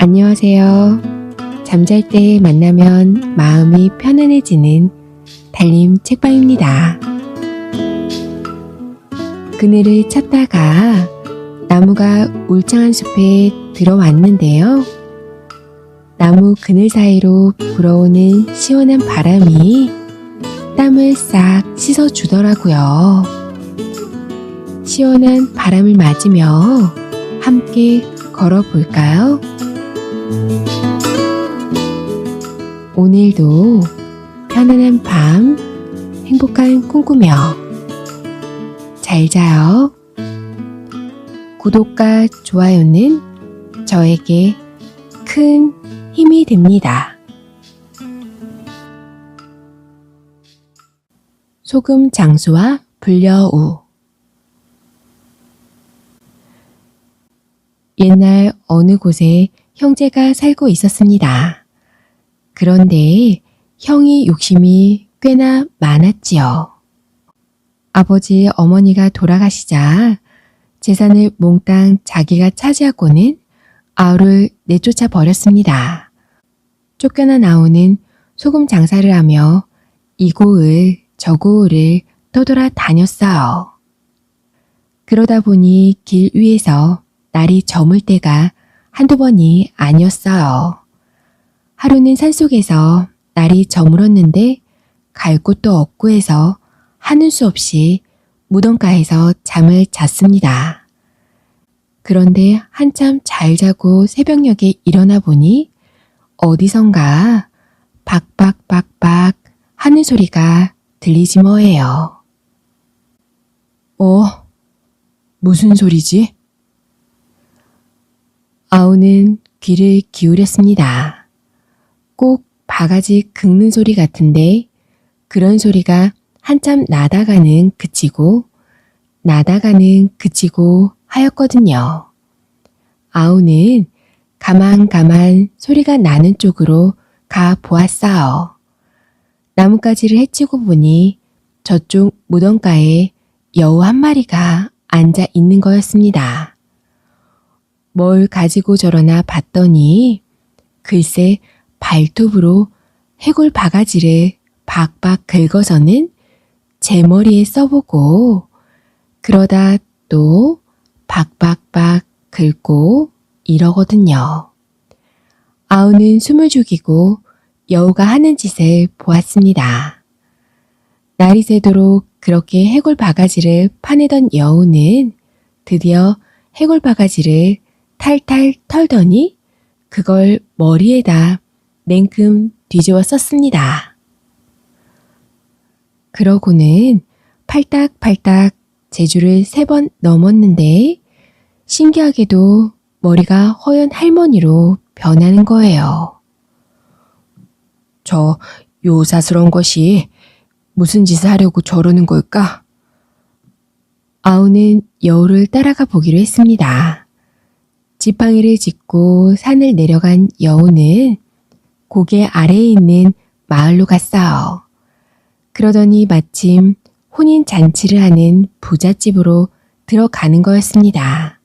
안녕하세요. 잠잘 때 만나면 마음이 편안해지는 달림 책방입니다. 그늘을 찾다가 나무가 울창한 숲에 들어왔는데요. 나무 그늘 사이로 불어오는 시원한 바람이 땀을 싹 씻어주더라고요. 시원한 바람을 맞으며 함께 걸어볼까요? 오늘도 편안한 밤, 행복한 꿈 꾸며 잘 자요. 구독과 좋아요는 저에게 큰 힘이 됩니다. 소금 장수와 불려우. 옛날 어느 곳에 형제가 살고 있었습니다. 그런데 형이 욕심이 꽤나 많았지요. 아버지 어머니가 돌아가시자 재산을 몽땅 자기가 차지하고는 아우를 내쫓아 버렸습니다. 쫓겨나 나오는 소금 장사를 하며 이고을 저고을을 떠돌아 다녔어요. 그러다 보니 길 위에서 날이 저물 때가 한두 번이 아니었어요. 하루는 산속에서 날이 저물었는데 갈 곳도 없고 해서 하는 수 없이 무덤가에서 잠을 잤습니다. 그런데 한참 잘 자고 새벽녘에 일어나 보니 어디선가 박박박박 하는 소리가 들리지 뭐예요. 무슨 소리지? 아우는 귀를 기울였습니다. 꼭 바가지 긁는 소리 같은데 그런 소리가 한참 나다가는 그치고 나다가는 그치고 하였거든요. 아우는 가만 소리가 나는 쪽으로 가 보았어요. 나뭇가지를 헤치고 보니 저쪽 무덤가에 여우 한 마리가 앉아 있는 거였습니다. 뭘 가지고 저러나 봤더니 글쎄 발톱으로 해골 바가지를 박박 긁어서는 제 머리에 써보고 그러다 또 박박박 긁고 이러거든요. 아우는 숨을 죽이고 여우가 하는 짓을 보았습니다. 날이 새도록 그렇게 해골 바가지를 파내던 여우는 드디어 해골 바가지를 탈탈 털더니 그걸 머리에다 냉큼 뒤집어 썼습니다. 그러고는 팔딱팔딱 제주를 3번 넘었는데 신기하게도 머리가 허연 할머니로 변하는 거예요. 저 요사스러운 것이 무슨 짓을 하려고 저러는 걸까? 아우는 여우를 따라가 보기로 했습니다. 지팡이를 짚고 산을 내려간 여우는 고개 아래에 있는 마을로 갔어요. 그러더니 마침 혼인 잔치를 하는 부잣집으로 들어가는 거였습니다.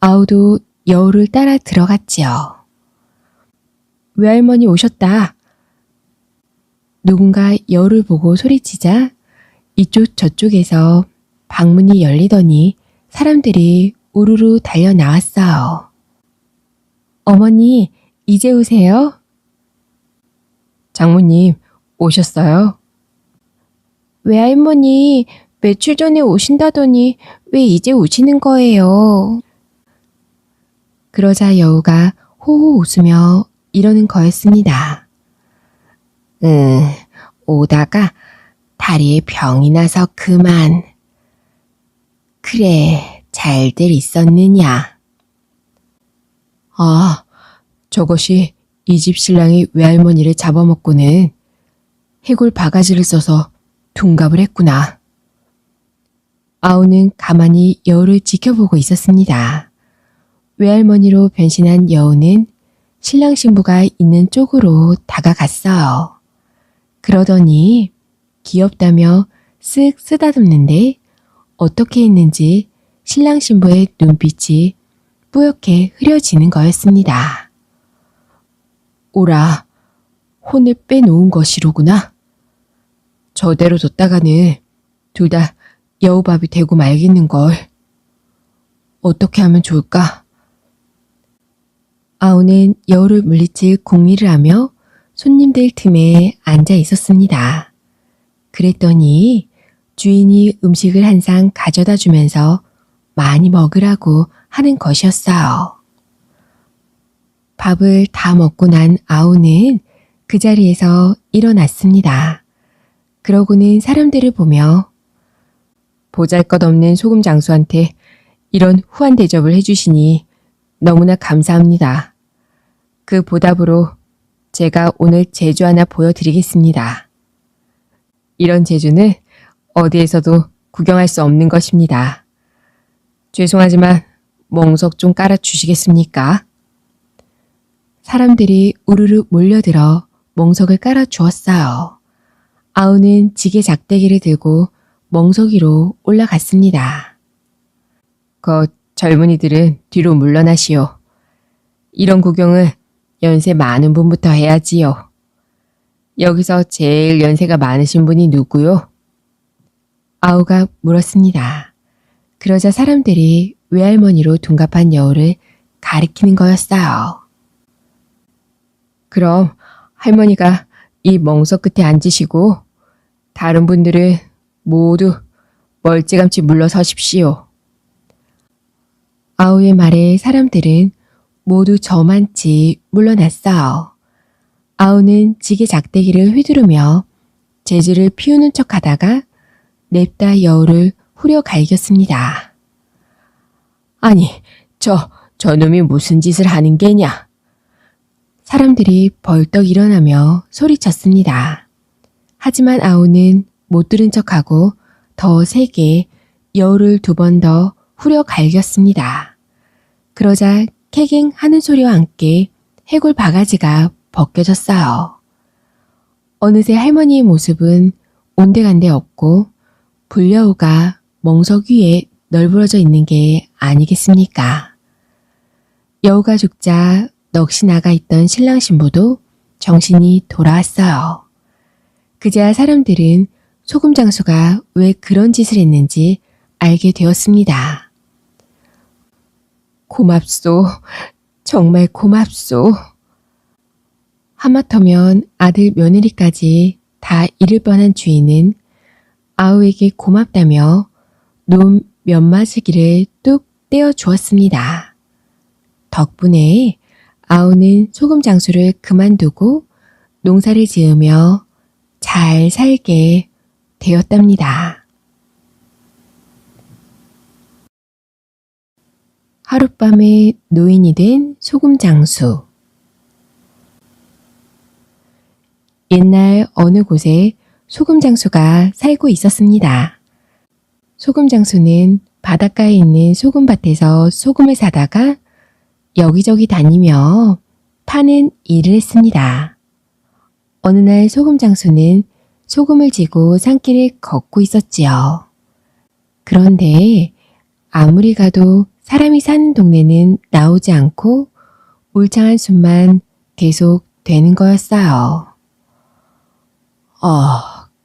아우도 여우를 따라 들어갔지요. 외할머니 오셨다. 누군가 여우를 보고 소리치자 이쪽 저쪽에서 방문이 열리더니 사람들이 우르르 달려 나왔어요. 어머니, 이제 오세요? 장모님, 오셨어요? 외할머니, 며칠 전에 오신다더니 왜 이제 오시는 거예요? 그러자 여우가 호호 웃으며 이러는 거였습니다. 오다가 다리에 병이 나서 그만. 그래. 잘들 있었느냐? 저것이 이 집 신랑이 외할머니를 잡아먹고는 해골 바가지를 써서 둔갑을 했구나. 아우는 가만히 여우를 지켜보고 있었습니다. 외할머니로 변신한 여우는 신랑 신부가 있는 쪽으로 다가갔어요. 그러더니 귀엽다며 쓱 쓰다듬는데 어떻게 했는지 신랑 신부의 눈빛이 뿌옇게 흐려지는 거였습니다. 오라, 혼을 빼놓은 것이로구나. 저대로 뒀다가는 둘 다 여우밥이 되고 말겠는걸. 어떻게 하면 좋을까? 아우는 여우를 물리칠 궁리를 하며 손님들 틈에 앉아 있었습니다. 그랬더니 주인이 음식을 한 상 가져다 주면서 많이 먹으라고 하는 것이었어요. 밥을 다 먹고 난 아우는 그 자리에서 일어났습니다. 그러고는 사람들을 보며 보잘것없는 소금 장수한테 이런 후한 대접을 해주시니 너무나 감사합니다. 그 보답으로 제가 오늘 제주 하나 보여드리겠습니다. 이런 제주는 어디에서도 구경할 수 없는 것입니다. 죄송하지만 멍석 좀 깔아주시겠습니까? 사람들이 우르르 몰려들어 멍석을 깔아주었어요. 아우는 지게 작대기를 들고 멍석 위로 올라갔습니다. 젊은이들은 뒤로 물러나시오. 이런 구경을 연세 많은 분부터 해야지요. 여기서 제일 연세가 많으신 분이 누구요? 아우가 물었습니다. 그러자 사람들이 외할머니로 둔갑한 여우를 가리키는 거였어요. 그럼 할머니가 이 멍석 끝에 앉으시고 다른 분들은 모두 멀찌감치 물러서십시오. 아우의 말에 사람들은 모두 저만치 물러났어요. 아우는 지게 작대기를 휘두르며 재즈를 피우는 척하다가 냅다 여우를 후려 갈겼습니다. 아니, 저놈이 무슨 짓을 하는 게냐? 사람들이 벌떡 일어나며 소리쳤습니다. 하지만 아우는 못 들은 척하고 더 세게 여우를 2번 더 후려 갈겼습니다. 그러자 캐갱 하는 소리와 함께 해골 바가지가 벗겨졌어요. 어느새 할머니의 모습은 온데간데 없고 불여우가 멍석 위에 널브러져 있는 게 아니겠습니까? 여우가 죽자 넋이 나가 있던 신랑 신부도 정신이 돌아왔어요. 그제야 사람들은 소금 장수가 왜 그런 짓을 했는지 알게 되었습니다. 고맙소. 정말 고맙소. 하마터면 아들 며느리까지 다 잃을 뻔한 주인은 아우에게 고맙다며 놈 면마지기를 뚝 떼어 주었습니다. 덕분에 아우는 소금 장수를 그만두고 농사를 지으며 잘 살게 되었답니다. 하룻밤에 노인이 된 소금 장수. 옛날 어느 곳에 소금 장수가 살고 있었습니다. 소금 장수는 바닷가에 있는 소금밭에서 소금을 사다가 여기저기 다니며 파는 일을 했습니다. 어느 날 소금 장수는 소금을 지고 산길을 걷고 있었지요. 그런데 아무리 가도 사람이 사는 동네는 나오지 않고 울창한 숲만 계속 되는 거였어요.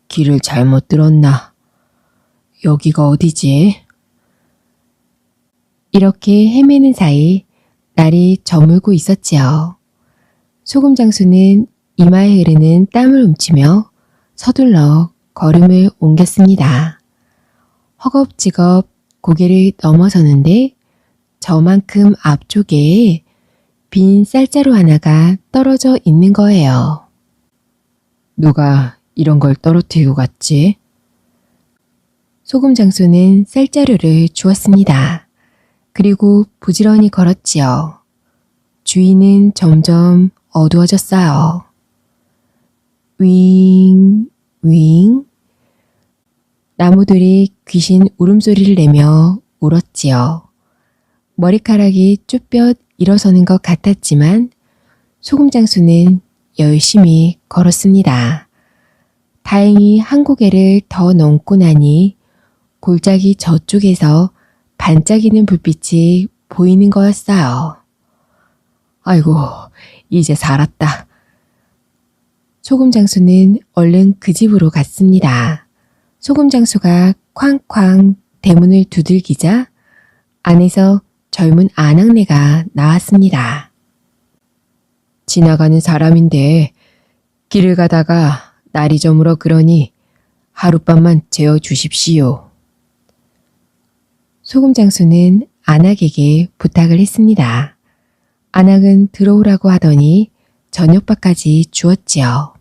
길을 잘못 들었나? 여기가 어디지? 이렇게 헤매는 사이 날이 저물고 있었지요. 소금 장수는 이마에 흐르는 땀을 훔치며 서둘러 걸음을 옮겼습니다. 허겁지겁 고개를 넘어서는데 저만큼 앞쪽에 빈 쌀자루 하나가 떨어져 있는 거예요. 누가 이런 걸 떨어뜨리고 갔지? 소금 장수는 쌀자루를 주었습니다. 그리고 부지런히 걸었지요. 주위는 점점 어두워졌어요. 윙, 윙. 나무들이 귀신 울음소리를 내며 울었지요. 머리카락이 쭈뼛 일어서는 것 같았지만 소금 장수는 열심히 걸었습니다. 다행히 한 고개를 더 넘고 나니 골짜기 저쪽에서 반짝이는 불빛이 보이는 거였어요. 아이고, 이제 살았다. 소금 장수는 얼른 그 집으로 갔습니다. 소금 장수가 쾅쾅 대문을 두들기자 안에서 젊은 아낙네가 나왔습니다. 지나가는 사람인데 길을 가다가 날이 저물어 그러니 하룻밤만 재워 주십시오. 소금 장수는 아낙에게 부탁을 했습니다. 아낙은 들어오라고 하더니 저녁밥까지 주었지요.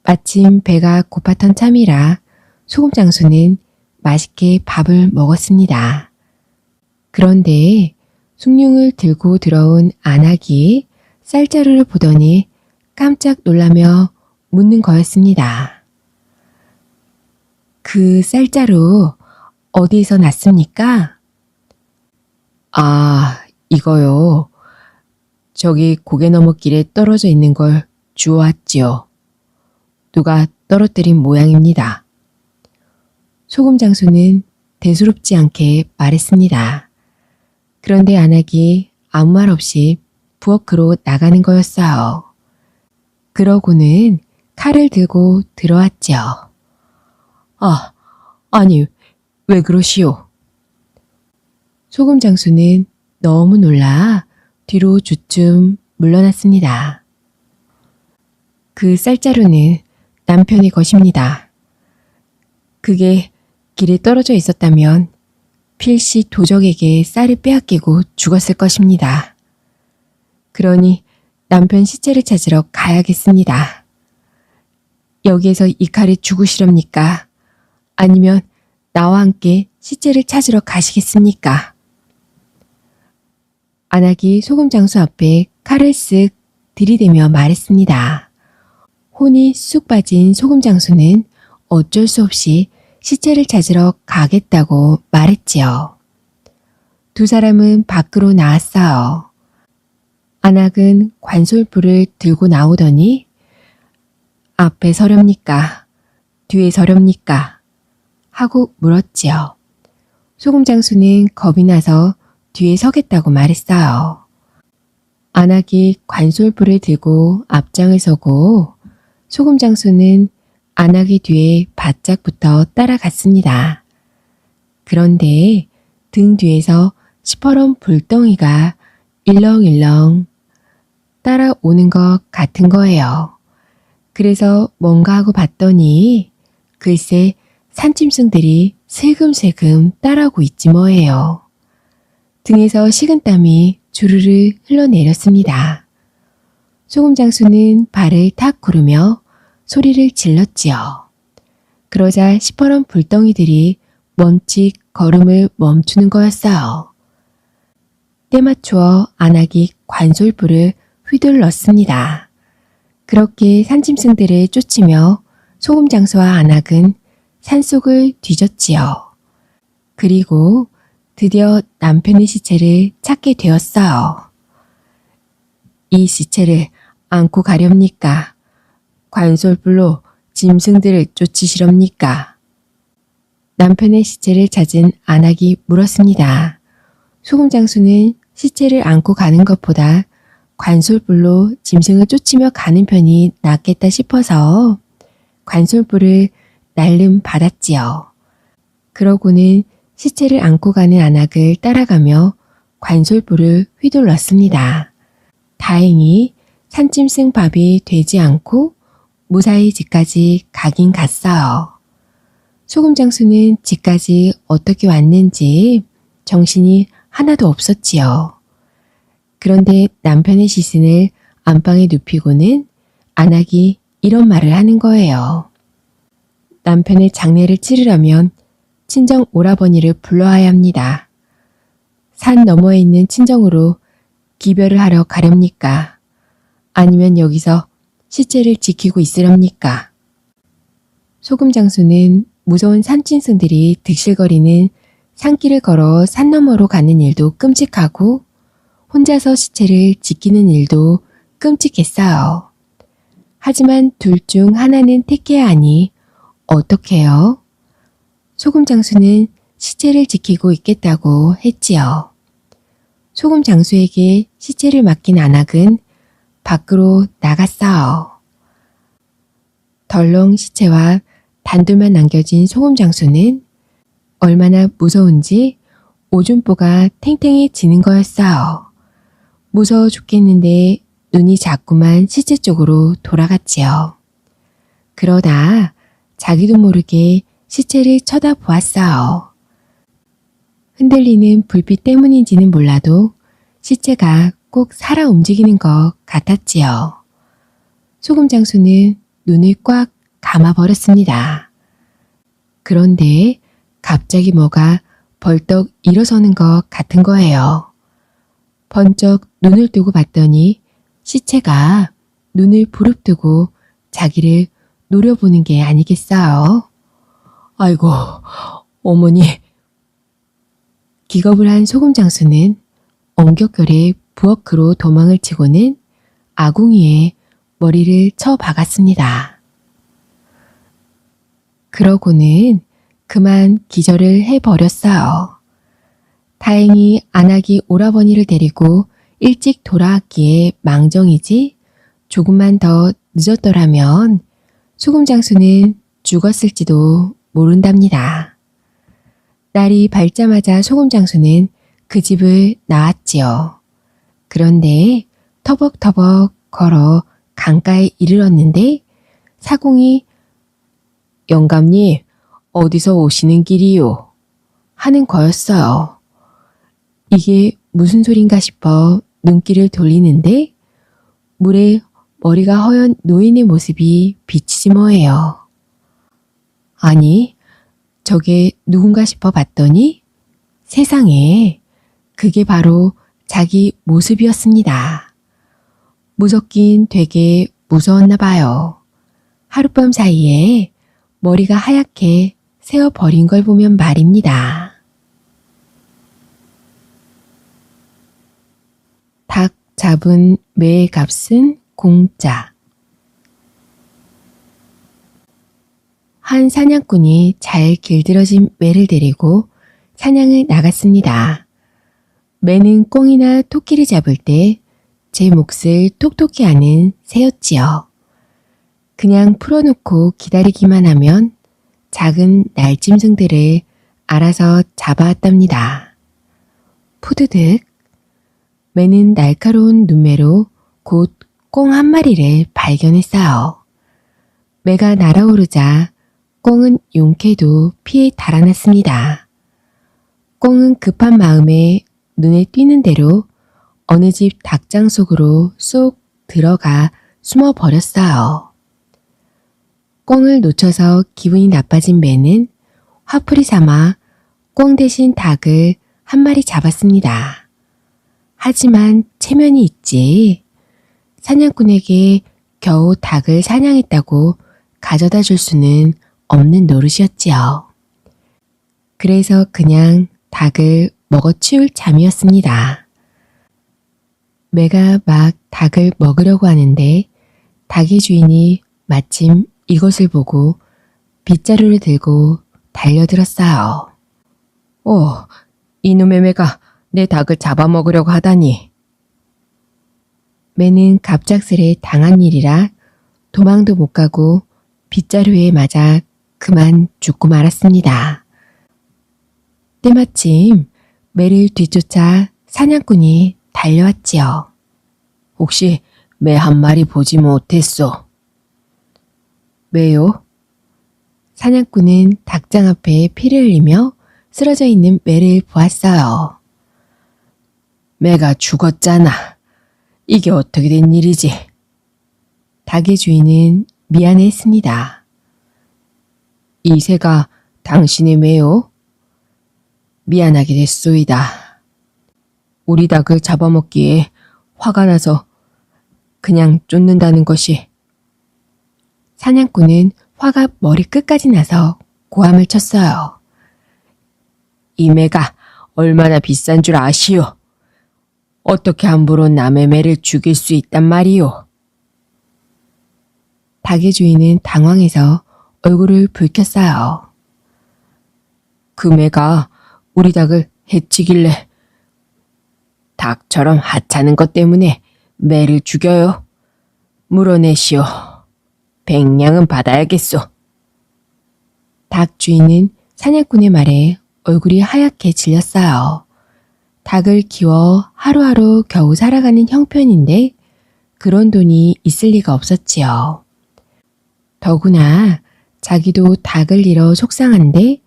마침 배가 고팠던 참이라 소금 장수는 맛있게 밥을 먹었습니다. 그런데 숭늉을 들고 들어온 아낙이 쌀자루를 보더니 깜짝 놀라며 묻는 거였습니다. 그 쌀자루 어디에서 났습니까? 아, 이거요. 저기 고개 너머 길에 떨어져 있는 걸 주워왔지요. 누가 떨어뜨린 모양입니다. 소금 장수는 대수롭지 않게 말했습니다. 그런데 아낙이 아무 말 없이 부엌으로 나가는 거였어요. 그러고는 칼을 들고 들어왔지요. 아니, 왜 그러시오? 소금 장수는 너무 놀라 뒤로 주춤 물러났습니다. 그 쌀자루는 남편의 것입니다. 그게 길에 떨어져 있었다면 필시 도적에게 쌀을 빼앗기고 죽었을 것입니다. 그러니 남편 시체를 찾으러 가야겠습니다. 여기에서 이 칼에 죽으시렵니까? 아니면 나와 함께 시체를 찾으러 가시겠습니까? 아낙이 소금 장수 앞에 칼을 쓱 들이대며 말했습니다. 혼이 쑥 빠진 소금 장수는 어쩔 수 없이 시체를 찾으러 가겠다고 말했지요. 두 사람은 밖으로 나왔어요. 아낙은 관솔불을 들고 나오더니 앞에 서렵니까? 뒤에 서렵니까? 하고 물었지요. 소금 장수는 겁이 나서 뒤에 서겠다고 말했어요. 아낙이 관솔불을 들고 앞장을 서고 소금 장수는 아낙이 뒤에 바짝 붙어 따라갔습니다. 그런데 등 뒤에서 시퍼런 불덩이가 일렁일렁 따라오는 것 같은 거예요. 그래서 뭔가 하고 봤더니 글쎄 산짐승들이 슬금슬금 따라오고 있지 뭐예요. 등에서 식은땀이 주르르 흘러내렸습니다. 소금 장수는 발을 탁 구르며 소리를 질렀지요. 그러자 시퍼런 불덩이들이 멈칫 걸음을 멈추는 거였어요. 때맞추어 아낙이 관솔불을 휘둘렀습니다. 그렇게 산짐승들을 쫓으며 소금 장수와 아낙은 산속을 뒤졌지요. 그리고 드디어 남편의 시체를 찾게 되었어요. 이 시체를 안고 가렵니까? 관솔불로 짐승들을 쫓으시렵니까? 남편의 시체를 찾은 아낙이 물었습니다. 소금 장수는 시체를 안고 가는 것보다 관솔불로 짐승을 쫓으며 가는 편이 낫겠다 싶어서 관솔불을 날름 받았지요. 그러고는 시체를 안고 가는 아낙을 따라가며 관솔불을 휘둘렀습니다. 다행히 산짐승 밥이 되지 않고 무사히 집까지 가긴 갔어요. 소금 장수는 집까지 어떻게 왔는지 정신이 하나도 없었지요. 그런데 남편의 시신을 안방에 눕히고는 아낙이 이런 말을 하는 거예요. 남편의 장례를 치르려면 친정 오라버니를 불러와야 합니다. 산 너머에 있는 친정으로 기별을 하러 가렵니까? 아니면 여기서 시체를 지키고 있으렵니까? 소금 장수는 무서운 산짐승들이 득실거리는 산길을 걸어 산 너머로 가는 일도 끔찍하고 혼자서 시체를 지키는 일도 끔찍했어요. 하지만 둘 중 하나는 택해야 하니 어떡해요? 소금 장수는 시체를 지키고 있겠다고 했지요. 소금 장수에게 시체를 맡긴 아낙은 밖으로 나갔어요. 덜렁 시체와 단둘만 남겨진 소금 장수는 얼마나 무서운지 오줌보가 탱탱해지는 거였어요. 무서워 죽겠는데 눈이 자꾸만 시체 쪽으로 돌아갔지요. 그러다 자기도 모르게 시체를 쳐다보았어요. 흔들리는 불빛 때문인지는 몰라도 시체가 꼭 살아 움직이는 것 같았지요. 소금 장수는 눈을 꽉 감아버렸습니다. 그런데 갑자기 뭐가 벌떡 일어서는 것 같은 거예요. 번쩍 눈을 뜨고 봤더니 시체가 눈을 부릅뜨고 자기를 노려보는 게 아니겠어요? 아이고, 어머니. 기겁을 한 소금 장수는 엉겹결에 부엌으로 도망을 치고는 아궁이에 머리를 쳐 박았습니다. 그러고는 그만 기절을 해버렸어요. 다행히 안하기 오라버니를 데리고 일찍 돌아왔기에 망정이지 조금만 더 늦었더라면 소금 장수는 죽었을지도 모른답니다. 날이 밝자마자 소금 장수는 그 집을 나왔지요. 그런데 터벅터벅 걸어 강가에 이르렀는데 사공이 영감님 어디서 오시는 길이요? 하는 거였어요. 이게 무슨 소린가 싶어 눈길을 돌리는데 물에 머리가 허연 노인의 모습이 비치지 뭐예요. 아니, 저게 누군가 싶어 봤더니 세상에 그게 바로 자기 모습이었습니다. 무섭긴 되게 무서웠나 봐요. 하룻밤 사이에 머리가 하얗게 새어버린 걸 보면 말입니다. 닭 잡은 매의 값은 공짜. 한 사냥꾼이 잘 길들여진 매를 데리고 사냥을 나갔습니다. 매는 꿩이나 토끼를 잡을 때 제 몫을 톡톡히 하는 새였지요. 그냥 풀어놓고 기다리기만 하면 작은 날짐승들을 알아서 잡아왔답니다. 푸드득. 매는 날카로운 눈매로 곧 꿩 한 마리를 발견했어요. 매가 날아오르자 꿩은 용케도 피해 달아났습니다. 꿩은 급한 마음에 눈에 띄는 대로 어느 집 닭장 속으로 쏙 들어가 숨어버렸어요. 꿩을 놓쳐서 기분이 나빠진 매는 화풀이 삼아 꿩 대신 닭을 한 마리 잡았습니다. 하지만 체면이 있지. 사냥꾼에게 겨우 닭을 사냥했다고 가져다 줄 수는 없는 노릇이었지요. 그래서 그냥 닭을 먹어치울 참이었습니다. 매가 막 닭을 먹으려고 하는데 닭의 주인이 마침 이것을 보고 빗자루를 들고 달려들었어요. 이놈의 매가 내 닭을 잡아먹으려고 하다니. 매는 갑작스레 당한 일이라 도망도 못 가고 빗자루에 맞아 그만 죽고 말았습니다. 때마침 매를 뒤쫓아 사냥꾼이 달려왔지요. 혹시 매 한 마리 보지 못했소? 왜요? 사냥꾼은 닭장 앞에 피를 흘리며 쓰러져 있는 매를 보았어요. 매가 죽었잖아. 이게 어떻게 된 일이지? 닭의 주인은 미안해했습니다. 이 새가 당신의 매요? 미안하게 됐소이다. 우리 닭을 잡아먹기에 화가 나서 그냥 쫓는다는 것이. 사냥꾼은 화가 머리끝까지 나서 고함을 쳤어요. 이 매가 얼마나 비싼 줄 아시오? 어떻게 함부로 남의 매를 죽일 수 있단 말이오? 닭의 주인은 당황해서 얼굴을 붉혔어요. 그 매가 우리 닭을 해치길래 닭처럼 하찮은 것 때문에 매를 죽여요. 물어내시오. 100냥은 받아야겠소. 닭 주인은 사냥꾼의 말에 얼굴이 하얗게 질렸어요. 닭을 키워 하루하루 겨우 살아가는 형편인데 그런 돈이 있을 리가 없었지요. 더구나 자기도 닭을 잃어 속상한데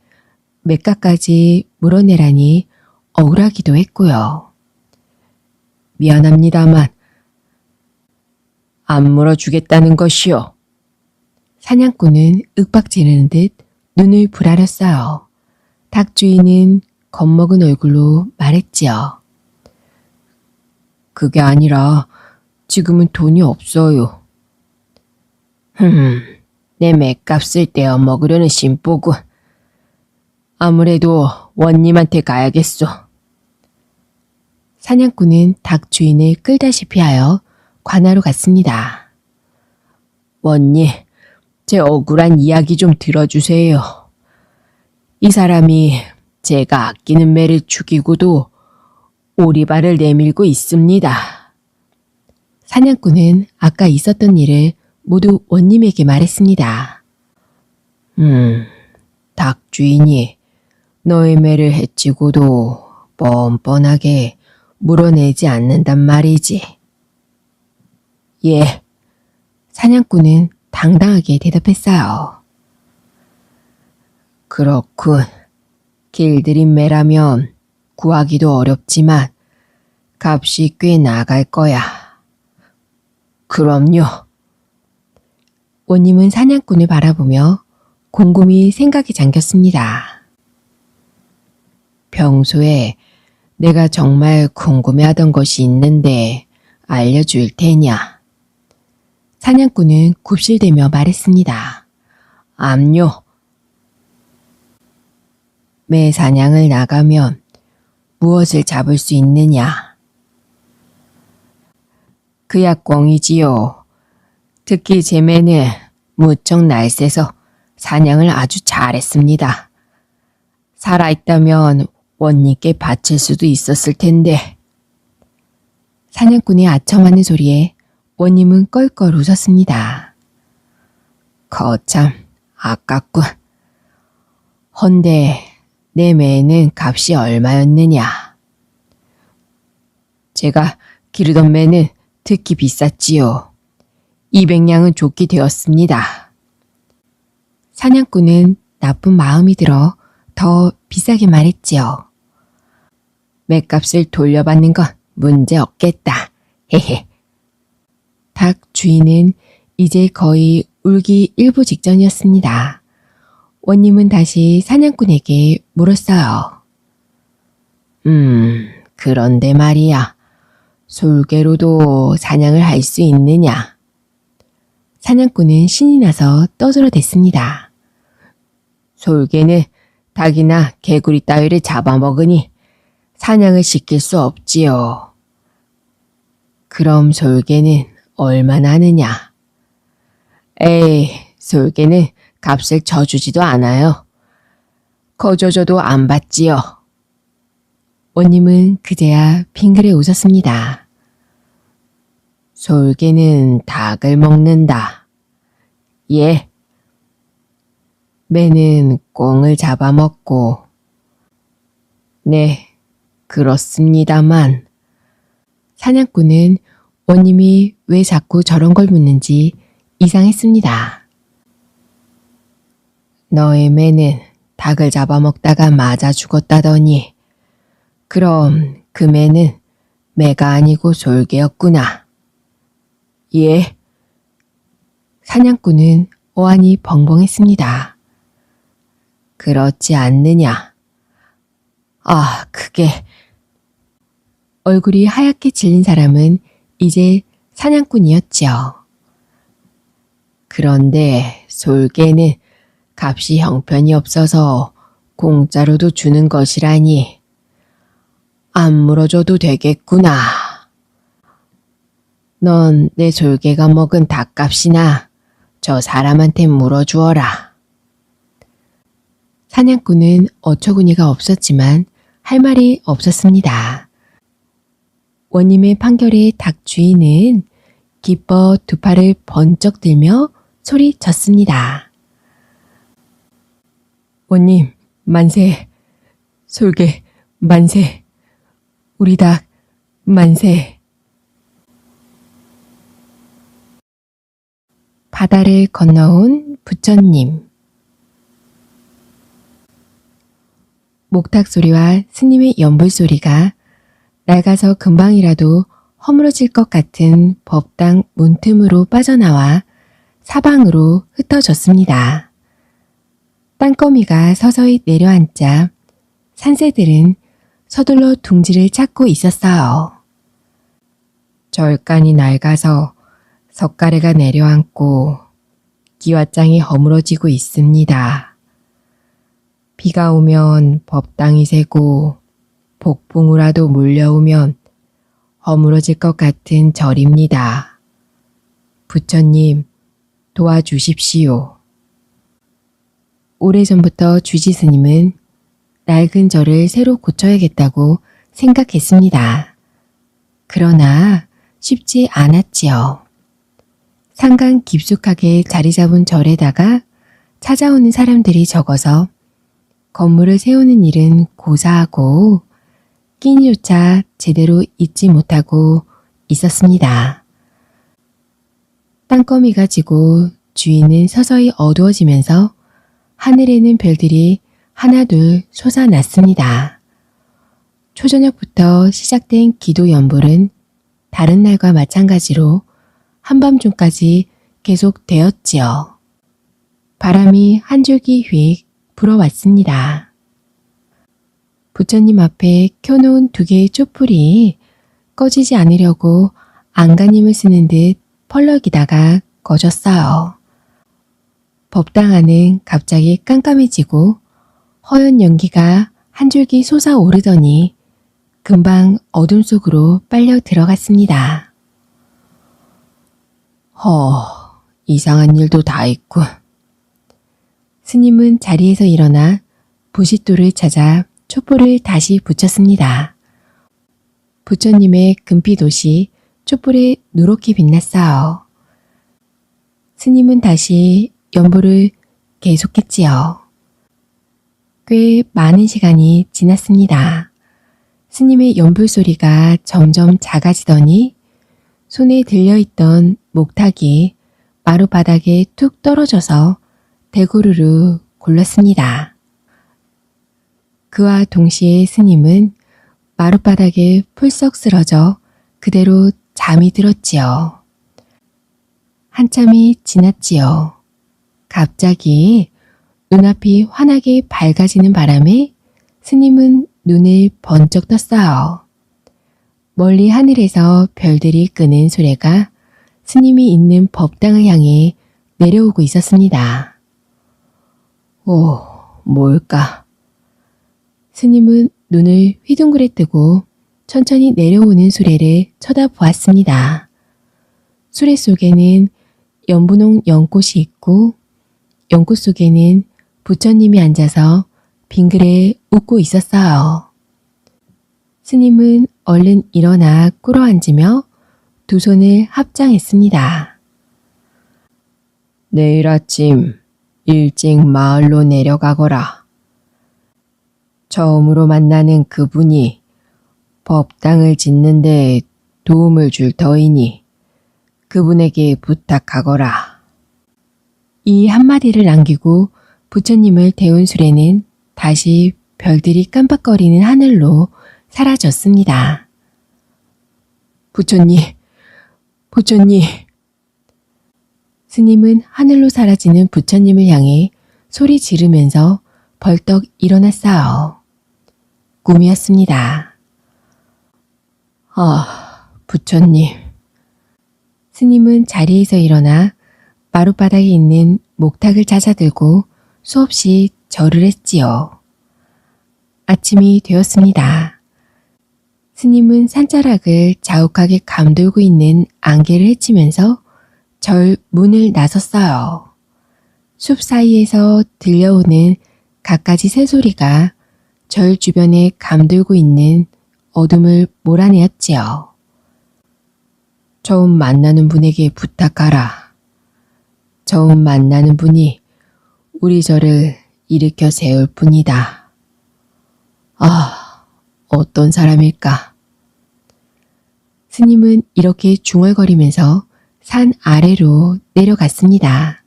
맷값까지 물어내라니 억울하기도 했고요. 미안합니다만 안 물어주겠다는 것이요. 사냥꾼은 윽박지르는 듯 눈을 부라렸어요. 닭 주인은 겁먹은 얼굴로 말했지요. 그게 아니라 지금은 돈이 없어요. 내 맷값을 떼어 먹으려는 심보군. 아무래도 원님한테 가야겠소. 사냥꾼은 닭 주인을 끌다시피 하여 관하로 갔습니다. 원님, 제 억울한 이야기 좀 들어주세요. 이 사람이 제가 아끼는 매를 죽이고도 오리발을 내밀고 있습니다. 사냥꾼은 아까 있었던 일을 모두 원님에게 말했습니다. 닭 주인이 너의 매를 해치고도 뻔뻔하게 물어내지 않는단 말이지. 예, 사냥꾼은 당당하게 대답했어요. 그렇군. 길들인 매라면 구하기도 어렵지만 값이 꽤 나갈 거야. 그럼요. 원님은 사냥꾼을 바라보며 곰곰이 생각에 잠겼습니다. 평소에 내가 정말 궁금해하던 것이 있는데 알려줄 테냐. 사냥꾼은 굽실대며 말했습니다. 암요. 매 사냥을 나가면 무엇을 잡을 수 있느냐? 그야 꿩이지요. 특히 제 매는 무척 날쌔서 사냥을 아주 잘했습니다. 살아있다면 원님께 바칠 수도 있었을 텐데. 사냥꾼의 아첨하는 소리에 원님은 껄껄 웃었습니다. 거참 아깝군. 헌데 내 매는 값이 얼마였느냐? 제가 기르던 매는 특히 비쌌지요. 200냥은 좋게 되었습니다. 사냥꾼은 나쁜 마음이 들어 더 비싸게 말했지요. 맷값을 돌려받는 건 문제 없겠다. 헤헤. 닭 주인은 이제 거의 울기 일부 직전이었습니다. 원님은 다시 사냥꾼에게 물었어요. 그런데 말이야. 솔개로도 사냥을 할 수 있느냐? 사냥꾼은 신이 나서 떠들어댔습니다. 솔개는 닭이나 개구리 따위를 잡아먹으니 사냥을 시킬 수 없지요. 그럼 솔개는 얼마나 하느냐? 에이, 솔개는 값을 쳐주지도 않아요. 거저줘도 안 받지요. 원님은 그제야 빙그레 웃었습니다. 솔개는 닭을 먹는다. 예. 매는 꿩을 잡아먹고. 네, 그렇습니다만. 사냥꾼은 원님이 왜 자꾸 저런 걸 묻는지 이상했습니다. 너의 매는 닭을 잡아먹다가 맞아 죽었다더니 그럼 그 매는 매가 아니고 솔개였구나. 예. 사냥꾼은 어안이 벙벙했습니다. 그렇지 않느냐. 아, 그게. 얼굴이 하얗게 질린 사람은 이제 사냥꾼이었지요. 그런데 솔개는 값이 형편이 없어서 공짜로도 주는 것이라니. 안 물어줘도 되겠구나. 넌 내 솔개가 먹은 닭값이나 저 사람한테 물어주어라. 사냥꾼은 어처구니가 없었지만 할 말이 없었습니다. 원님의 판결에 닭 주인은 기뻐 두 팔을 번쩍 들며 소리쳤습니다. 원님, 만세. 솔개, 만세. 우리 닭, 만세. 바다를 건너온 부처님. 목탁 소리와 스님의 연불 소리가 낡아서 금방이라도 허물어질 것 같은 법당 문틈으로 빠져나와 사방으로 흩어졌습니다. 땅거미가 서서히 내려앉자 산새들은 서둘러 둥지를 찾고 있었어요. 절간이 낡아서 석가래가 내려앉고 기와장이 허물어지고 있습니다. 비가 오면 법당이 새고 폭풍우라도 몰려오면 허물어질 것 같은 절입니다. 부처님, 도와주십시오. 오래전부터 주지스님은 낡은 절을 새로 고쳐야겠다고 생각했습니다. 그러나 쉽지 않았지요. 산간 깊숙하게 자리 잡은 절에다가 찾아오는 사람들이 적어서 건물을 세우는 일은 고사하고 끼니조차 제대로 잊지 못하고 있었습니다. 땅거미가 지고 주위는 서서히 어두워지면서 하늘에는 별들이 하나둘 솟아났습니다. 초저녁부터 시작된 기도 연불은 다른 날과 마찬가지로 한밤중까지 계속되었지요. 바람이 한 줄기 휙 불어왔습니다. 부처님 앞에 켜놓은 두 개의 촛불이 꺼지지 않으려고 안간힘을 쓰는 듯 펄럭이다가 꺼졌어요. 법당 안은 갑자기 깜깜해지고 허연 연기가 한 줄기 솟아오르더니 금방 어둠 속으로 빨려 들어갔습니다. 이상한 일도 다 있군. 스님은 자리에서 일어나 부싯돌을 찾아 촛불을 다시 붙였습니다. 부처님의 금빛옷이 촛불에 누렇게 빛났어요. 스님은 다시 연불을 계속했지요. 꽤 많은 시간이 지났습니다. 스님의 연불 소리가 점점 작아지더니 손에 들려있던 목탁이 마룻바닥에 툭 떨어져서 대구르르 굴렀습니다. 그와 동시에 스님은 마룻바닥에 풀썩 쓰러져 그대로 잠이 들었지요. 한참이 지났지요. 갑자기 눈앞이 환하게 밝아지는 바람에 스님은 눈을 번쩍 떴어요. 멀리 하늘에서 별들이 끄는 수레가 스님이 있는 법당을 향해 내려오고 있었습니다. 오, 뭘까? 스님은 눈을 휘둥그레 뜨고 천천히 내려오는 수레를 쳐다보았습니다. 수레 속에는 연분홍 연꽃이 있고 연꽃 속에는 부처님이 앉아서 빙그레 웃고 있었어요. 스님은 얼른 일어나 꿇어앉으며 두 손을 합장했습니다. 내일 아침 일찍 마을로 내려가거라. 처음으로 만나는 그분이 법당을 짓는 데 도움을 줄 터이니 그분에게 부탁하거라. 이 한마디를 남기고 부처님을 태운 수레는 다시 별들이 깜빡거리는 하늘로 사라졌습니다. 부처님, 부처님. 스님은 하늘로 사라지는 부처님을 향해 소리 지르면서 벌떡 일어났어요. 꿈이었습니다. 부처님. 스님은 자리에서 일어나 마룻바닥에 있는 목탁을 찾아들고 수없이 절을 했지요. 아침이 되었습니다. 스님은 산자락을 자욱하게 감돌고 있는 안개를 헤치면서 절 문을 나섰어요. 숲 사이에서 들려오는 갖가지 새소리가 절 주변에 감돌고 있는 어둠을 몰아내었지요. 처음 만나는 분에게 부탁하라. 처음 만나는 분이 우리 절을 일으켜 세울 뿐이다. 아, 어떤 사람일까? 스님은 이렇게 중얼거리면서 산 아래로 내려갔습니다.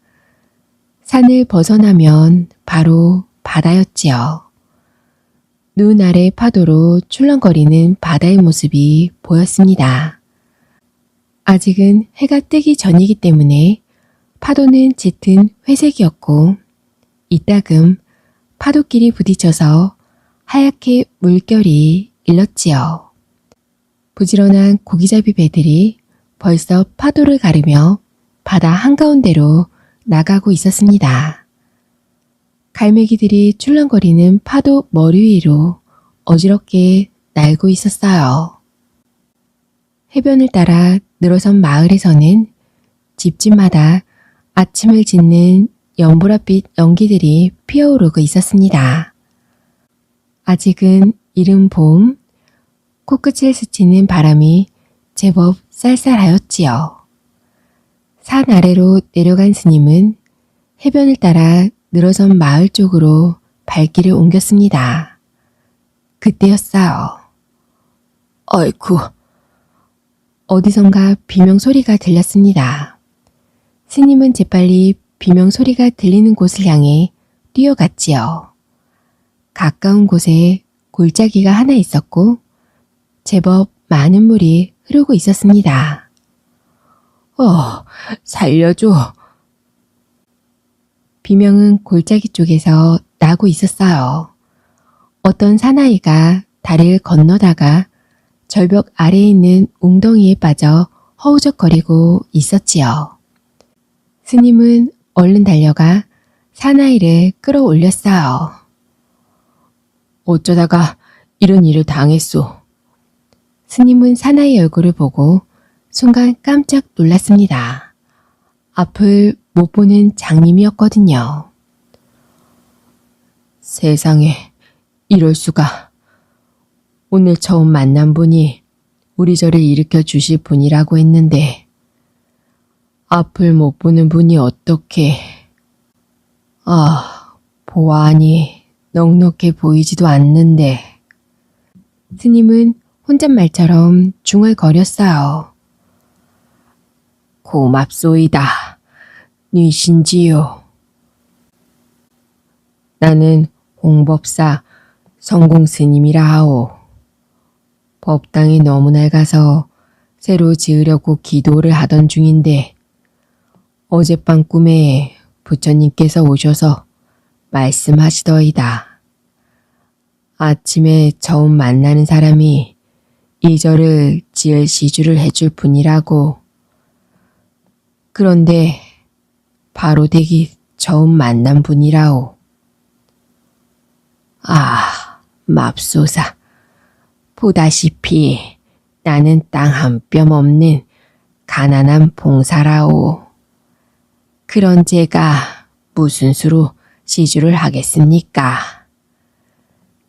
산을 벗어나면 바로 바다였지요. 눈 아래 파도로 출렁거리는 바다의 모습이 보였습니다. 아직은 해가 뜨기 전이기 때문에 파도는 짙은 회색이었고 이따금 파도끼리 부딪혀서 하얗게 물결이 일렀지요. 부지런한 고기잡이 배들이 벌써 파도를 가르며 바다 한가운데로 나가고 있었습니다. 갈매기들이 출렁거리는 파도 머리 위로 어지럽게 날고 있었어요. 해변을 따라 늘어선 마을에서는 집집마다 아침을 짓는 연보랏빛 연기들이 피어오르고 있었습니다. 아직은 이른 봄, 코끝을 스치는 바람이 제법 쌀쌀하였지요. 산 아래로 내려간 스님은 해변을 따라 늘어선 마을 쪽으로 발길을 옮겼습니다. 그때였어요. 어이쿠, 어디선가 비명소리가 들렸습니다. 스님은 재빨리 비명소리가 들리는 곳을 향해 뛰어갔지요. 가까운 곳에 골짜기가 하나 있었고 제법 많은 물이 흐르고 있었습니다. 살려줘. 비명은 골짜기 쪽에서 나고 있었어요. 어떤 사나이가 다리를 건너다가 절벽 아래에 있는 웅덩이에 빠져 허우적거리고 있었지요. 스님은 얼른 달려가 사나이를 끌어올렸어요. 어쩌다가 이런 일을 당했소. 스님은 사나이 얼굴을 보고 순간 깜짝 놀랐습니다. 앞을 못 보는 장님이었거든요. 세상에, 이럴 수가. 오늘 처음 만난 분이 우리 절을 일으켜 주실 분이라고 했는데 앞을 못 보는 분이 어떻게... 보아하니 넉넉해 보이지도 않는데. 스님은 혼잣말처럼 중얼거렸어요. 고맙소이다. 뉘신지요. 나는 홍법사 성공 스님이라 하오. 법당이 너무 낡아서 새로 지으려고 기도를 하던 중인데 어젯밤 꿈에 부처님께서 오셔서 말씀하시더이다. 아침에 처음 만나는 사람이 이 절을 지을 시주를 해줄 분이라고. 그런데 바로 되기 처음 만난 분이라오. 맙소사. 보다시피 나는 땅 한 뼘 없는 가난한 봉사라오. 그런 제가 무슨 수로 시주를 하겠습니까?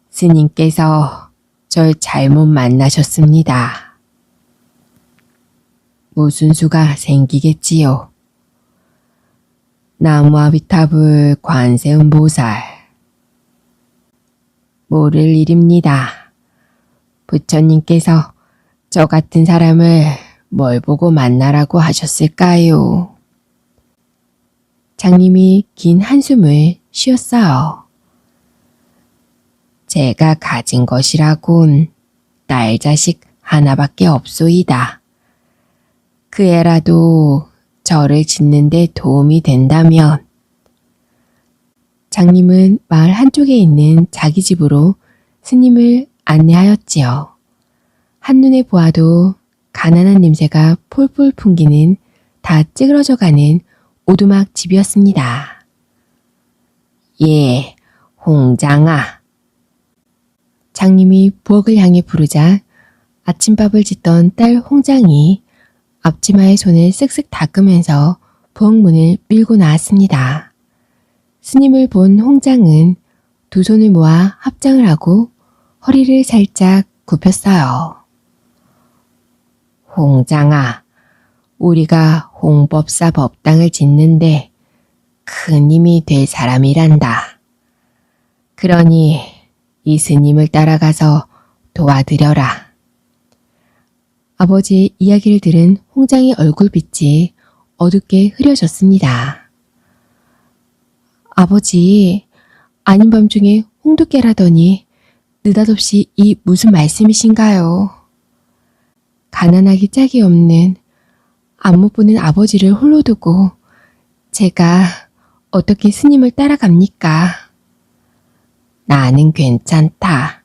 스님께서 절 잘못 만나셨습니다. 무슨 수가 생기겠지요? 나무아비타불 관세음보살. 모를 일입니다. 부처님께서 저 같은 사람을 뭘 보고 만나라고 하셨을까요? 장님이 긴 한숨을 쉬었어요. 제가 가진 것이라곤 딸 자식 하나밖에 없소이다. 그 애라도 절을 짓는 데 도움이 된다면. 장님은 마을 한쪽에 있는 자기 집으로 스님을 안내하였지요. 한눈에 보아도 가난한 냄새가 폴폴 풍기는 다 찌그러져가는 오두막 집이었습니다. 예, 홍장아. 장님이 부엌을 향해 부르자 아침밥을 짓던 딸 홍장이 앞치마에 손을 쓱쓱 닦으면서 부엌 문을 밀고 나왔습니다. 스님을 본 홍장은 두 손을 모아 합장을 하고 허리를 살짝 굽혔어요. 홍장아, 우리가 홍법사 법당을 짓는데 큰 힘이 될 사람이란다. 그러니 이 스님을 따라가서 도와드려라. 아버지의 이야기를 들은 홍장의 얼굴빛이 어둡게 흐려졌습니다. 아버지, 아닌 밤중에 홍두깨라더니 느닷없이 이 무슨 말씀이신가요? 가난하기 짝이 없는 안 못 보는 아버지를 홀로 두고 제가 어떻게 스님을 따라갑니까? 나는 괜찮다.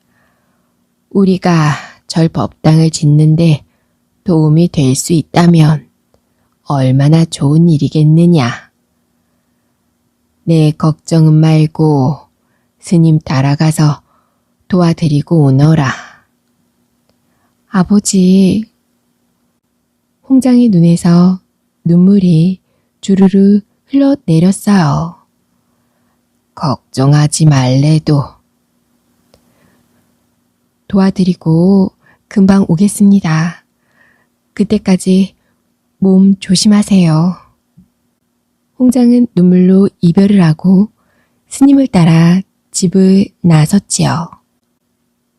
우리가 절 법당을 짓는데 도움이 될 수 있다면 얼마나 좋은 일이겠느냐. 내 걱정은 말고 스님 따라가서 도와드리고 오너라. 아버지, 홍장의 눈에서 눈물이 주르르 흘러내렸어요. 걱정하지 말래도 도와드리고 금방 오겠습니다. 그때까지 몸 조심하세요. 홍장은 눈물로 이별을 하고 스님을 따라 집을 나섰지요.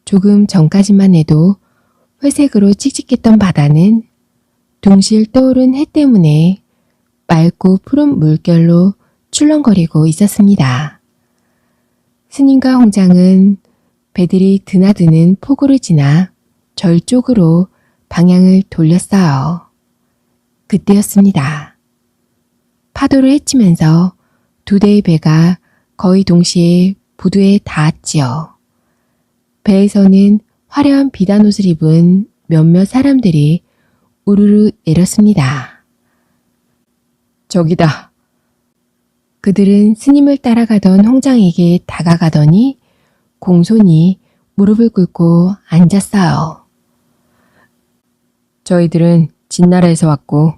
조금 전까지만 해도 회색으로 칙칙했던 바다는 둥실 떠오른 해 때문에 맑고 푸른 물결로 출렁거리고 있었습니다. 스님과 홍장은 배들이 드나드는 포구를 지나 절 쪽으로 방향을 돌렸어요. 그때였습니다. 파도를 헤치면서 두 대의 배가 거의 동시에 부두에 닿았지요. 배에서는 화려한 비단 옷을 입은 몇몇 사람들이 우르르 내렸습니다. 저기다. 그들은 스님을 따라가던 홍장에게 다가가더니 공손히 무릎을 꿇고 앉았어요. 저희들은 진나라에서 왔고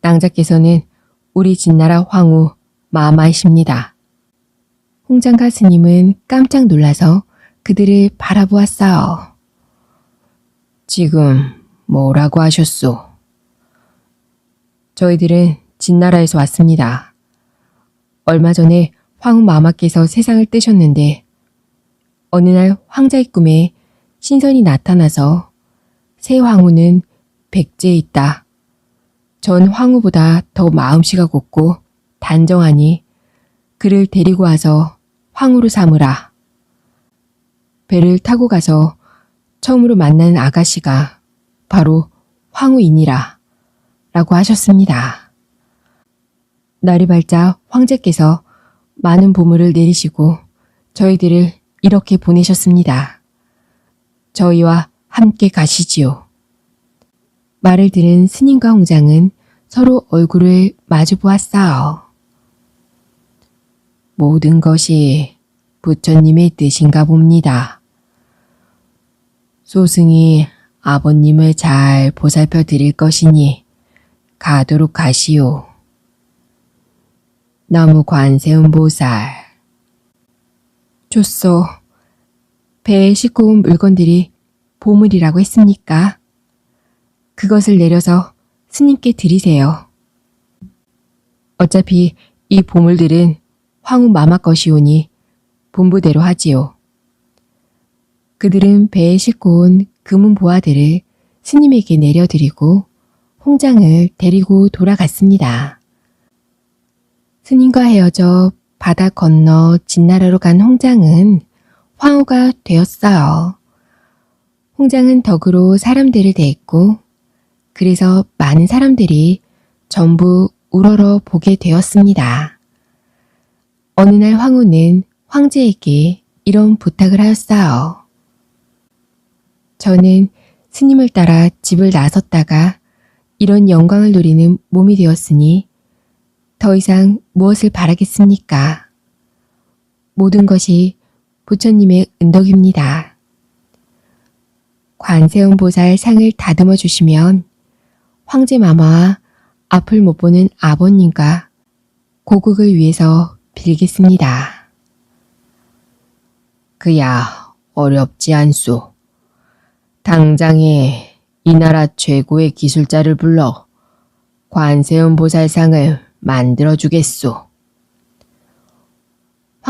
낭자께서는 우리 진나라 황후 마마이십니다. 홍장과 스님은 깜짝 놀라서 그들을 바라보았어요. 지금 뭐라고 하셨소? 저희들은 진나라에서 왔습니다. 얼마 전에 황후 마마께서 세상을 떼셨는데 어느 날 황자의 꿈에 신선이 나타나서 새 황후는 백제에 있다. 전 황후보다 더 마음씨가 곱고 단정하니 그를 데리고 와서 황후로 삼으라. 배를 타고 가서 처음으로 만나는 아가씨가 바로 황후이니라 라고 하셨습니다. 날이 밝자 황제께서 많은 보물을 내리시고 저희들을 이렇게 보내셨습니다. 저희와 함께 가시지요. 말을 들은 스님과 홍장은 서로 얼굴을 마주 보았어요. 모든 것이 부처님의 뜻인가 봅니다. 소승이 아버님을 잘 보살펴 드릴 것이니 가도록 하시오. 나무 관세음 보살. 좋소. 배에 싣고 온 물건들이 보물이라고 했습니까? 그것을 내려서 스님께 드리세요. 어차피 이 보물들은 황후 마마 것이오니 본부대로 하지요. 그들은 배에 싣고 온 금은 보화들을 스님에게 내려드리고 홍장을 데리고 돌아갔습니다. 스님과 헤어져 바다 건너 진나라로 간 홍장은 황후가 되었어요. 홍장은 덕으로 사람들을 대했고 그래서 많은 사람들이 전부 우러러 보게 되었습니다. 어느 날 황후는 황제에게 이런 부탁을 하였어요. 저는 스님을 따라 집을 나섰다가 이런 영광을 누리는 몸이 되었으니 더 이상 무엇을 바라겠습니까? 모든 것이 부처님의 은덕입니다. 관세음 보살 상을 다듬어 주시면 황제 마마와 앞을 못 보는 아버님과 고국을 위해서 빌겠습니다. 그야 어렵지 않소. 당장에 이 나라 최고의 기술자를 불러 관세음 보살상을 만들어 주겠소.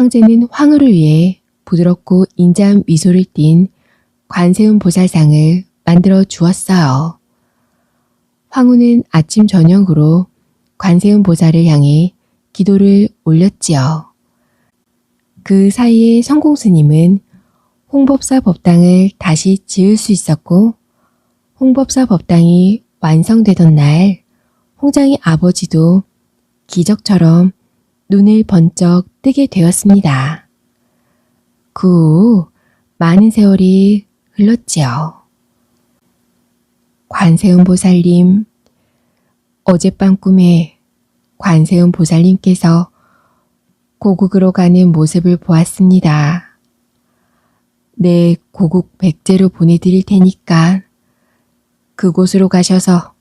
황제는 황후를 위해 부드럽고 인자한 미소를 띤 관세음 보살상을 만들어 주었어요. 황후는 아침 저녁으로 관세음 보살을 향해 기도를 올렸지요. 그 사이에 성공스님은 홍법사 법당을 다시 지을 수 있었고, 홍법사 법당이 완성되던 날 홍장의 아버지도 기적처럼 눈을 번쩍 뜨게 되었습니다. 그 후 많은 세월이 흘렀지요. 관세음 보살님, 어젯밤 꿈에 관세음 보살님께서 고국으로 가는 모습을 보았습니다. 내 고국 백제로 보내드릴 테니까 그곳으로 가셔서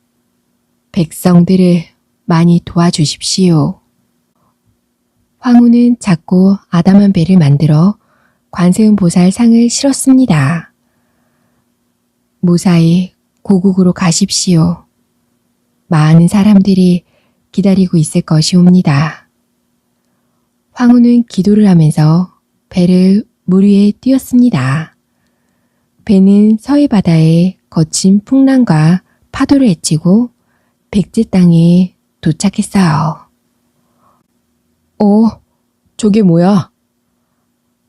백성들을 많이 도와주십시오. 황후는 작고 아담한 배를 만들어 관세음 보살 상을 실었습니다. 무사히 고국으로 가십시오. 많은 사람들이 기다리고 있을 것이옵니다. 황후는 기도를 하면서 배를 물 위에 띄웠습니다. 배는 서해 바다에 거친 풍랑과 파도를 헤치고 백제 땅에 도착했어요. 저게 뭐야?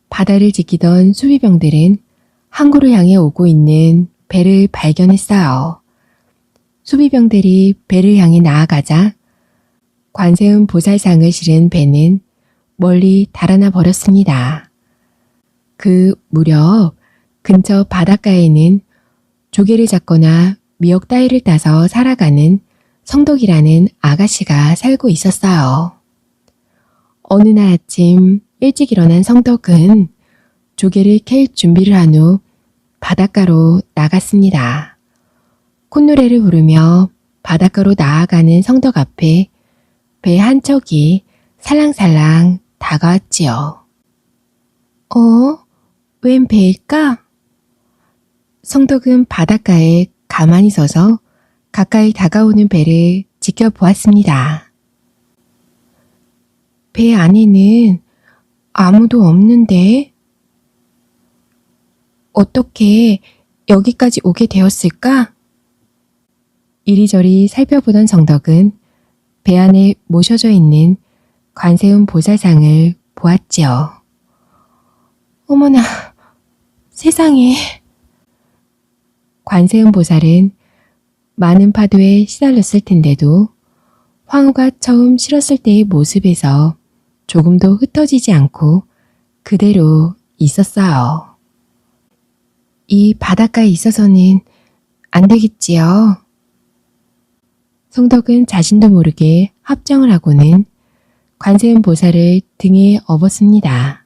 바다를 지키던 수비병들은 항구를 향해 오고 있는 배를 발견했어요. 수비병들이 배를 향해 나아가자 관세음 보살상을 실은 배는 멀리 달아나 버렸습니다. 그 무렵 근처 바닷가에는 조개를 잡거나 미역 따위를 따서 살아가는 성덕이라는 아가씨가 살고 있었어요. 어느 날 아침 일찍 일어난 성덕은 조개를 캘 준비를 한 후 바닷가로 나갔습니다. 콧노래를 부르며 바닷가로 나아가는 성덕 앞에 배 한 척이 살랑살랑 다가왔지요. 웬 배일까? 성덕은 바닷가에 가만히 서서 가까이 다가오는 배를 지켜보았습니다. 배 안에는 아무도 없는데 어떻게 여기까지 오게 되었을까? 이리저리 살펴보던 성덕은 배 안에 모셔져 있는 관세음 보살상을 보았지요. 어머나, 세상에. 관세음 보살은 많은 파도에 시달렸을 텐데도 황후가 처음 실었을 때의 모습에서 조금도 흩어지지 않고 그대로 있었어요. 이 바닷가에 있어서는 안 되겠지요. 성덕은 자신도 모르게 합정을 하고는 관세음 보살을 등에 업었습니다.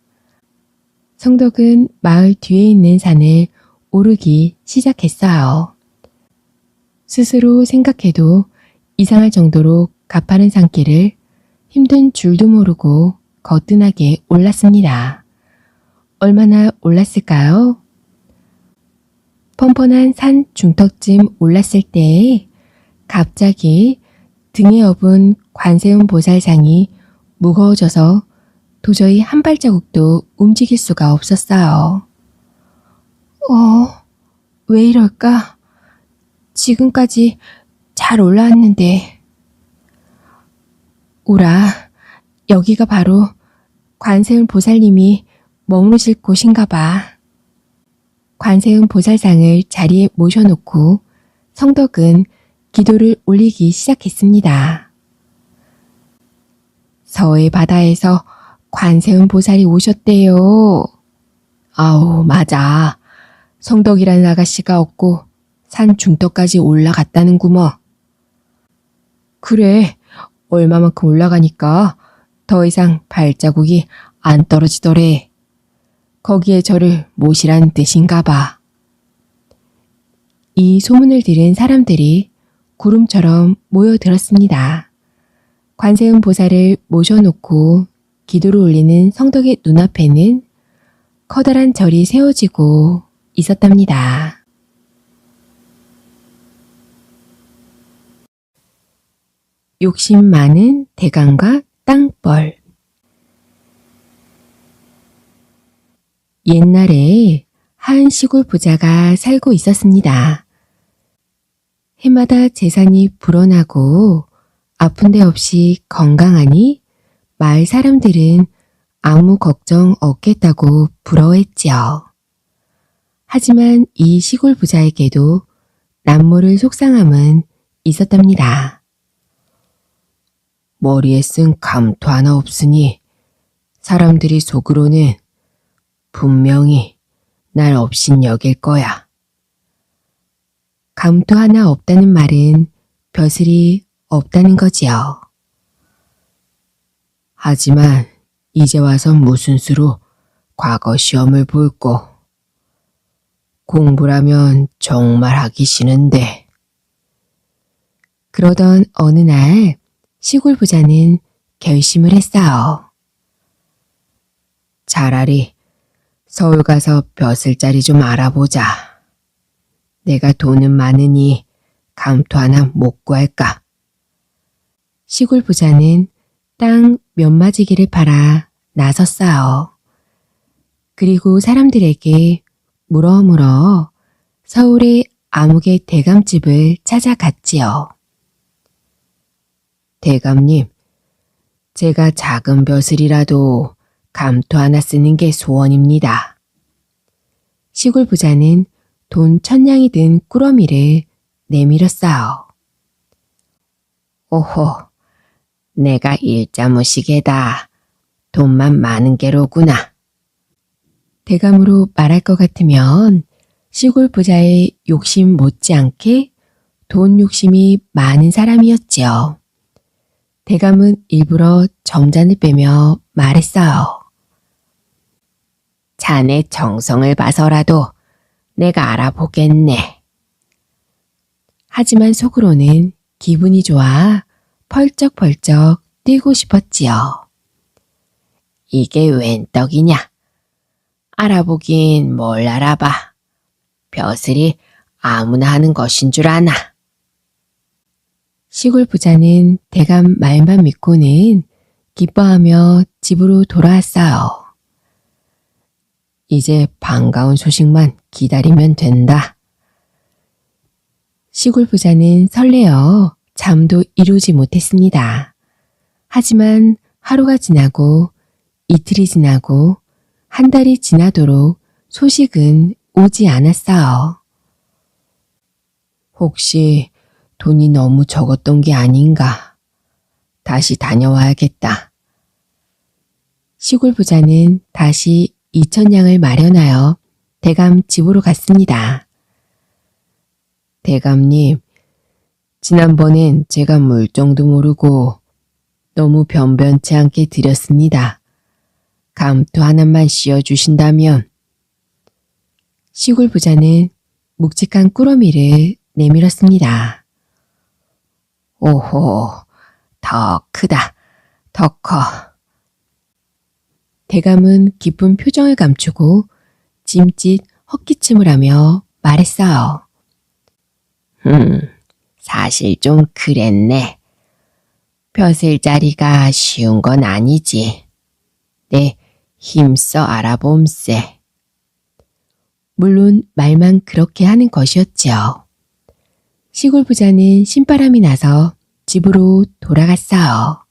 성덕은 마을 뒤에 있는 산을 오르기 시작했어요. 스스로 생각해도 이상할 정도로 가파른 산길을 힘든 줄도 모르고 거뜬하게 올랐습니다. 얼마나 올랐을까요? 펀펀한 산 중턱쯤 올랐을 때 갑자기 등에 업은 관세음 보살상이 무거워져서 도저히 한 발자국도 움직일 수가 없었어요. 왜 이럴까? 지금까지 잘 올라왔는데. 오라, 여기가 바로 관세음 보살님이 머무르실 곳인가 봐. 관세음 보살상을 자리에 모셔놓고 성덕은 기도를 올리기 시작했습니다. 서해 바다에서 관세음 보살이 오셨대요. 아우, 맞아. 성덕이라는 아가씨가 없고 산 중턱까지 올라갔다는구먼. 그래, 얼마만큼 올라가니까 더 이상 발자국이 안 떨어지더래. 거기에 저를 모시라는 뜻인가 봐. 이 소문을 들은 사람들이 구름처럼 모여들었습니다. 관세음 보살을 모셔놓고 기도를 올리는 성덕의 눈앞에는 커다란 절이 세워지고 있었답니다. 욕심 많은 대강과 땅벌. 옛날에 한 시골 부자가 살고 있었습니다. 해마다 재산이 불어나고 아픈 데 없이 건강하니 마을 사람들은 아무 걱정 없겠다고 부러워했지요. 하지만 이 시골 부자에게도 남모를 속상함은 있었답니다. 머리에 쓴 감토 하나 없으니 사람들이 속으로는 분명히 날 업신 여길 거야. 감토 하나 없다는 말은 벼슬이 없다는 거지요. 하지만 이제 와서 무슨 수로 과거 시험을 볼꼬. 공부라면 정말 하기 싫은데. 그러던 어느 날 시골 부자는 결심을 했어요. 차라리 서울 가서 벼슬자리 좀 알아보자. 내가 돈은 많으니 감토 하나 못 구할까. 시골 부자는 땅 몇 마지기를 팔아 나섰어요. 그리고 사람들에게 물어물어 서울의 아무개 대감집을 찾아갔지요. 대감님, 제가 작은 벼슬이라도 감토 하나 쓰는 게 소원입니다. 시골 부자는 돈 1000냥이 든 꾸러미를 내밀었어요. 오호, 내가 일자무시게다. 돈만 많은 게로구나. 대감으로 말할 것 같으면 시골 부자의 욕심 못지않게 돈 욕심이 많은 사람이었지요. 대감은 일부러 점잔을 빼며 말했어요. 자네 정성을 봐서라도 내가 알아보겠네. 하지만 속으로는 기분이 좋아 펄쩍펄쩍 뛰고 싶었지요. 이게 웬 떡이냐? 알아보긴 뭘 알아봐. 벼슬이 아무나 하는 것인 줄 아나. 시골 부자는 대감 말만 믿고는 기뻐하며 집으로 돌아왔어요. 이제 반가운 소식만 기다리면 된다. 시골 부자는 설레어 잠도 이루지 못했습니다. 하지만 하루가 지나고 이틀이 지나고 한 달이 지나도록 소식은 오지 않았어요. 혹시 돈이 너무 적었던 게 아닌가? 다시 다녀와야겠다. 시골 부자는 다시 2000냥을 마련하여 대감 집으로 갔습니다. 대감님, 지난번엔 제가 물정도 모르고 너무 변변치 않게 드렸습니다. 감토 하나만 씌워주신다면. 시골 부자는 묵직한 꾸러미를 내밀었습니다. 오호, 더 크다, 더 커. 대감은 기쁜 표정을 감추고 짐짓 헛기침을 하며 말했어요. 사실 좀 그랬네. 벼슬자리가 쉬운 건 아니지. 내 힘써 알아봄세. 물론 말만 그렇게 하는 것이었지요. 시골 부자는 신바람이 나서 집으로 돌아갔어요.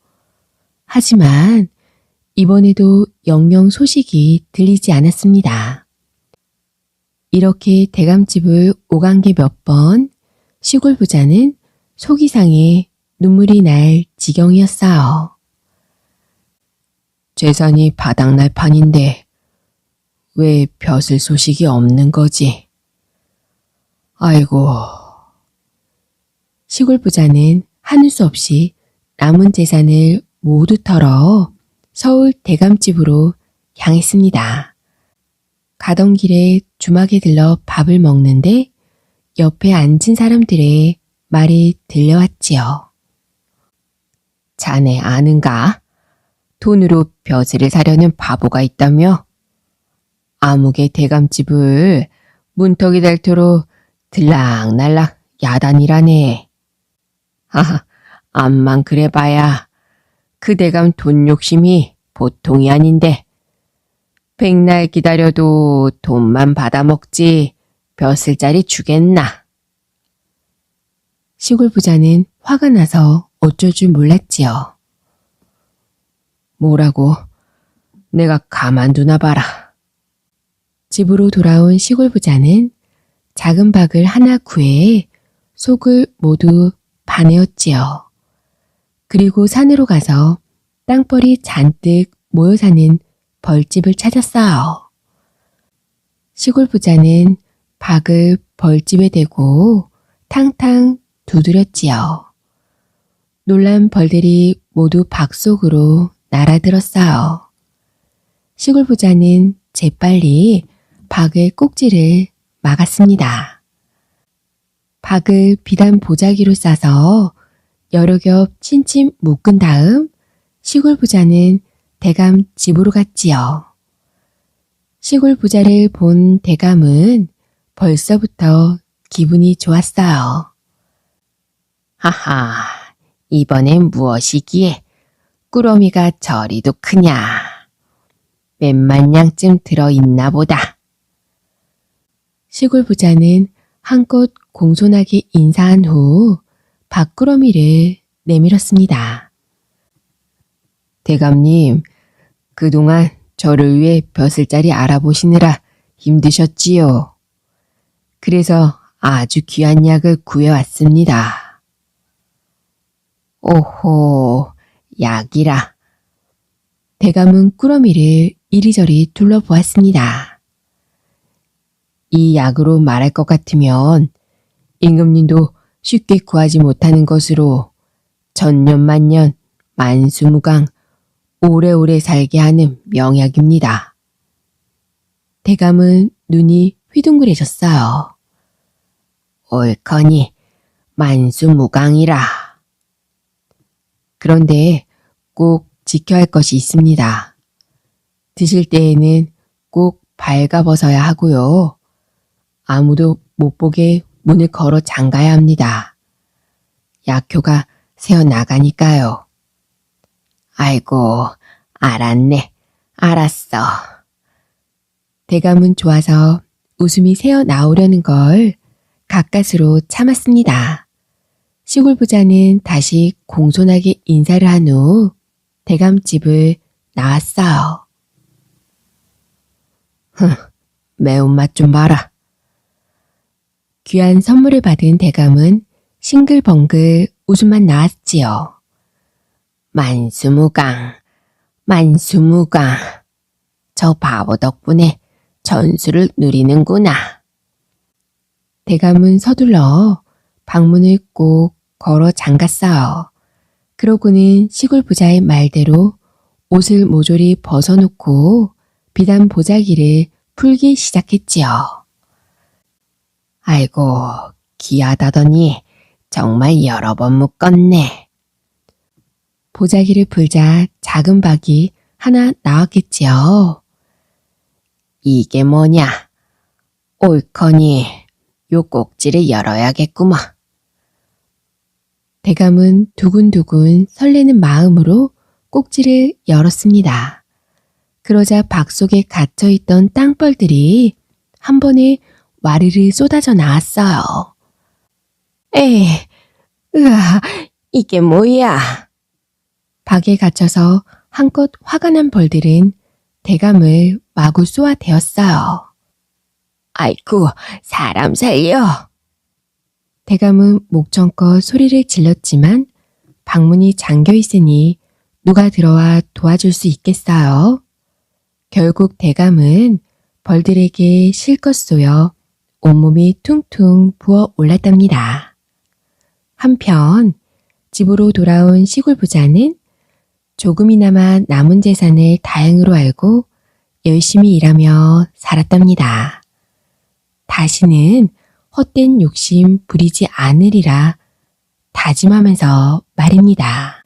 하지만 이번에도 영영 소식이 들리지 않았습니다. 이렇게 대감집을 오간 게 몇 번 시골 부자는 속이 상해 눈물이 날 지경이었어요. 재산이 바닥날 판인데 왜 벼슬 소식이 없는 거지? 아이고. 시골 부자는 하는 수 없이 남은 재산을 모두 털어 서울 대감집으로 향했습니다. 가던 길에 주막에 들러 밥을 먹는데 옆에 앉은 사람들의 말이 들려왔지요. 자네 아는가? 돈으로 벼슬을 사려는 바보가 있다며? 아무개 대감집을 문턱이 닳도록 들락날락 야단이라네. 하하, 암만 그래봐야 그 대감 돈 욕심이 보통이 아닌데 백날 기다려도 돈만 받아먹지 벼슬자리 주겠나. 시골 부자는 화가 나서 어쩔 줄 몰랐지요. 뭐라고? 내가 가만두나 봐라. 집으로 돌아온 시골 부자는 작은 박을 하나 구해 속을 모두 파내었지요. 그리고 산으로 가서 땅벌이 잔뜩 모여 사는 벌집을 찾았어요. 시골 부자는 박을 벌집에 대고 탕탕 두드렸지요. 놀란 벌들이 모두 박 속으로 날아들었어요. 시골 부자는 재빨리 박의 꼭지를 막았습니다. 박을 비단 보자기로 싸서 여러 겹 친친 묶은 다음 시골 부자는 대감 집으로 갔지요. 시골 부자를 본 대감은 벌써부터 기분이 좋았어요. 하하, 이번엔 무엇이기에 꾸러미가 저리도 크냐. 몇만 양쯤 들어있나 보다. 시골 부자는 한껏 공손하게 인사한 후 박꾸러미를 내밀었습니다. 대감님, 그동안 저를 위해 벼슬자리 알아보시느라 힘드셨지요. 그래서 아주 귀한 약을 구해왔습니다. 오호, 약이라. 대감은 꾸러미를 이리저리 둘러보았습니다. 이 약으로 말할 것 같으면 임금님도 쉽게 구하지 못하는 것으로 천년만년 만수무강 오래오래 살게 하는 명약입니다. 대감은 눈이 휘둥그레졌어요. 옳거니 만수무강이라. 그런데 꼭 지켜야 할 것이 있습니다. 드실 때에는 꼭 발가벗어야 하고요. 아무도 못 보게 문을 걸어 잠가야 합니다. 약효가 새어나가니까요. 아이고, 알았네. 알았어. 대감은 좋아서 웃음이 새어나오려는 걸 가까스로 참았습니다. 시골 부자는 다시 공손하게 인사를 한 후 대감집을 나왔어요. 매운맛 좀 봐라. 귀한 선물을 받은 대감은 싱글벙글 웃음만 나왔지요. 만수무강, 만수무강. 저 바보 덕분에 전수를 누리는구나. 대감은 서둘러 방문을 꼭 걸어 잠갔어요. 그러고는 시골 부자의 말대로 옷을 모조리 벗어놓고 비단 보자기를 풀기 시작했지요. 아이고, 귀하다더니 정말 여러 번 묶었네. 보자기를 풀자 작은 박이 하나 나왔겠지요. 이게 뭐냐? 옳거니 요 꼭지를 열어야겠구먼. 대감은 두근두근 설레는 마음으로 꼭지를 열었습니다. 그러자 박 속에 갇혀있던 땅벌들이 한 번에 와르르 쏟아져 나왔어요. 으아, 이게 뭐야? 박에 갇혀서 한껏 화가 난 벌들은 대감을 마구 쏘아대었어요. 아이쿠, 사람 살려! 대감은 목청껏 소리를 질렀지만 방문이 잠겨 있으니 누가 들어와 도와줄 수 있겠어요? 결국 대감은 벌들에게 실컷 쏘여 온몸이 퉁퉁 부어 올랐답니다. 한편 집으로 돌아온 시골 부자는 조금이나마 남은 재산을 다행으로 알고 열심히 일하며 살았답니다. 다시는 헛된 욕심 부리지 않으리라 다짐하면서 말입니다.